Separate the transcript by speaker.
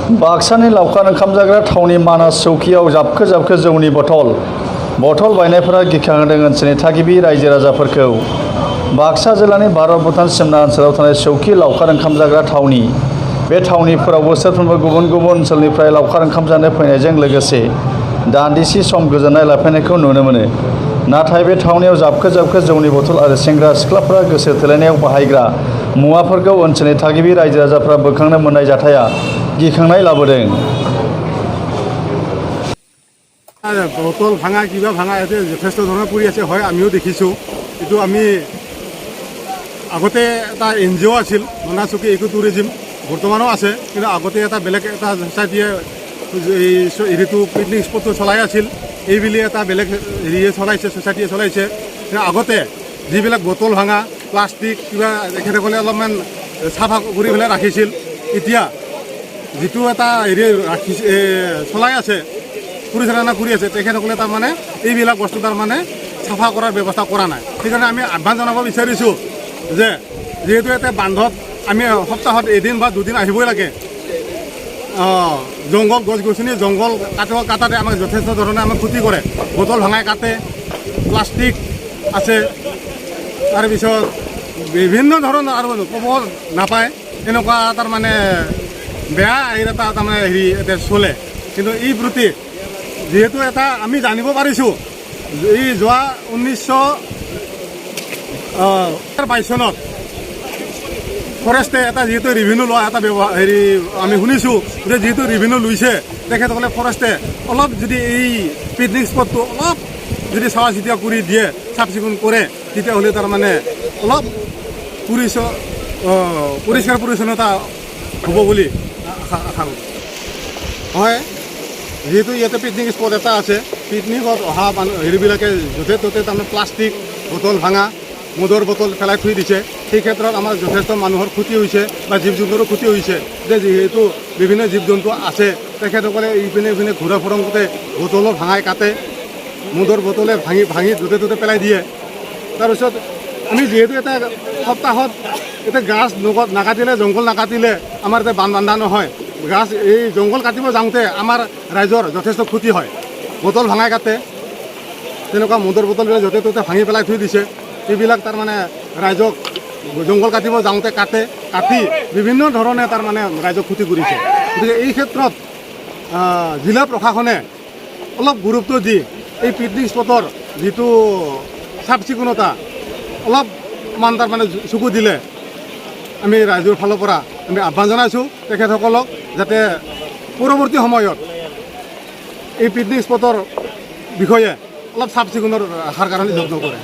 Speaker 1: बाक्सानि लावखार ओंखाम जाग्रा थावनि मानास चौकियाव जाबखो जाबखो जौनि बथल बायनायफोरा गिखांहोदों ओनसोलनि थागिबि रायजो राजाफोरखौ। बाक्सा जिल्लानि भारत भुटान सिमना ओनसोलाव थानाय चौकी लावखार ओंखाम जाग्रा थावनि बे थावनिफोराव बोसोरफ्रोमबो गुबुन गुबुन ओनसोलनिफ्राय लावखार ओंखाम जानो फैनायजों लोगोसे दान्दिसे सम गोजोननाय लाफैनायखौ नुनो मोनो। नाथाय बे थावनियाव जाबखो जाबखो जौनि बथल आरो सेंग्रा सिख्लाफोरा गोसो थोलायनायाव बाहायग्रा मुवाफोरखौ ओनसोलनि थागिबि रायजो राजाफ्रा बोखांनो मोननाय जाथाया गिखांनाय लाबोदों।
Speaker 2: বটল ভাঙা কিবা ভাঙা ইয়াতে যথেষ্ট ধৰণৰ পৰি আছে, হয় আমিও দেখিছোঁ। এইটো আমি আগতে এটা NGO আছিল মানাস চৌকি ইকো টুৰিজিম, বৰ্তমানো আছে, কিন্তু আগতে এটা বেলেগ এটা ছ'চাইটিয়ে এই হেৰিটো পিকনিক স্পটটো চলাই আছিল। এইবুলি এটা বেলেগ হেৰিয়ে চলাইছে, ছ'চাইটিয়ে চলাইছে। আগতে যিবিলাক বটল ভাঙা প্লাষ্টিক কিবা তেখেতসকলে অলপমান চাফা কৰি পেলাই ৰাখিছিল। এতিয়া যিটো এটা হেৰি চলাই আছে, পৰিচালনা কৰি আছে, তেখেতসকলে তাৰমানে এইবিলাক বস্তু তাৰমানে চাফা কৰাৰ ব্যৱস্থা কৰা নাই। সেইকাৰণে আমি আহ্বান জনাব বিচাৰিছোঁ যে যিহেতু এটা বান্ধত আমি সপ্তাহত এদিন বা দুদিন আহিবই লাগে। জংঘল গছ গছনি জংঘল কাটাতে আমাক যথেষ্ট ধৰণে আমাক ক্ষতি কৰে। বটল ভাঙাই কাটে, প্লাষ্টিক আছে, তাৰপিছত বিভিন্ন ধৰণৰ আৰু ক'ব নাপায় এনেকুৱা তাৰমানে বেয়া এটা তাৰমানে হেৰি এটা চলে। কিন্তু এই প্ৰতি যিহেতু এটা আমি জানিব পাৰিছোঁ, এই যোৱা 1922 চনত ফৰেষ্টে এটা যিহেতু ৰেভিনিউ লোৱা এটা হেৰি আমি শুনিছোঁ যে যিহেতু ৰেভিনিউ লৈছে, তেখেতসকলে ফৰেষ্টে অলপ যদি এই পিকনিক স্পটটো অলপ যদি চাৱা চিতিয়া কৰি দিয়ে, চাফ চিকুণ কৰে, তেতিয়াহ'লে তাৰমানে অলপ পৰিষ্কাৰ পৰিচ্ছন্নতা হ'ব বুলি আশা কৰোঁ। হয়, যিহেতু ইয়াতে পিকনিক স্পট এটা আছে, পিকনিকত অহা হেৰিবিলাকে য'তে ত'তে তাৰমানে প্লাষ্টিক বটল ভাঙা মদৰ বটল পেলাই থৈ দিছে। সেই ক্ষেত্ৰত আমাৰ যথেষ্ট মানুহৰ ক্ষতি হৈছে বা জীৱ জন্তুৰো ক্ষতি হৈছে। যে যিহেতু বিভিন্ন জীৱ জন্তু আছে, তেখেতসকলে ইপিনে ইপিনে ঘূৰা ফুৰোঁতে বটলো ভাঙাই কাটে, মদৰ বটলে ভাঙি য'তে ত'তে পেলাই দিয়ে। তাৰপিছত আমি যিহেতু এটা সপ্তাহত এতিয়া গাছ নাকাটিলে, জংঘল নাকাটিলে আমাৰ এতিয়া বান্ধা নহয়। গাছ এই জংঘল কাটিব যাওঁতে আমাৰ ৰাইজৰ যথেষ্ট ক্ষতি হয়। বটল ভাঙাই কাটে, তেনেকুৱা মদৰ বটলবিলাক য'তে ত'তে ভাঙি পেলাই থৈ দিছে। এইবিলাক তাৰমানে ৰাইজক জংঘল কাটিব যাওঁতে কাটি বিভিন্ন ধৰণে তাৰমানে ৰাইজক ক্ষতি কৰিছে। গতিকে এই ক্ষেত্ৰত জিলা প্ৰশাসনে অলপ গুৰুত্ব দি এই পিকনিক স্পটৰ যিটো চাফ চিকুণতা অলপমান তাৰমানে চকু দিলে আমি ৰাইজৰ ফালৰ পৰা আমি আহ্বান জনাইছোঁ তেখেতসকলক, যাতে পৰৱৰ্তী সময়ত এই পিকনিক স্পটৰ বিষয়ে অলপ চাফ চিকুণৰ ৰখাৰ কাৰণে যত্ন কৰে।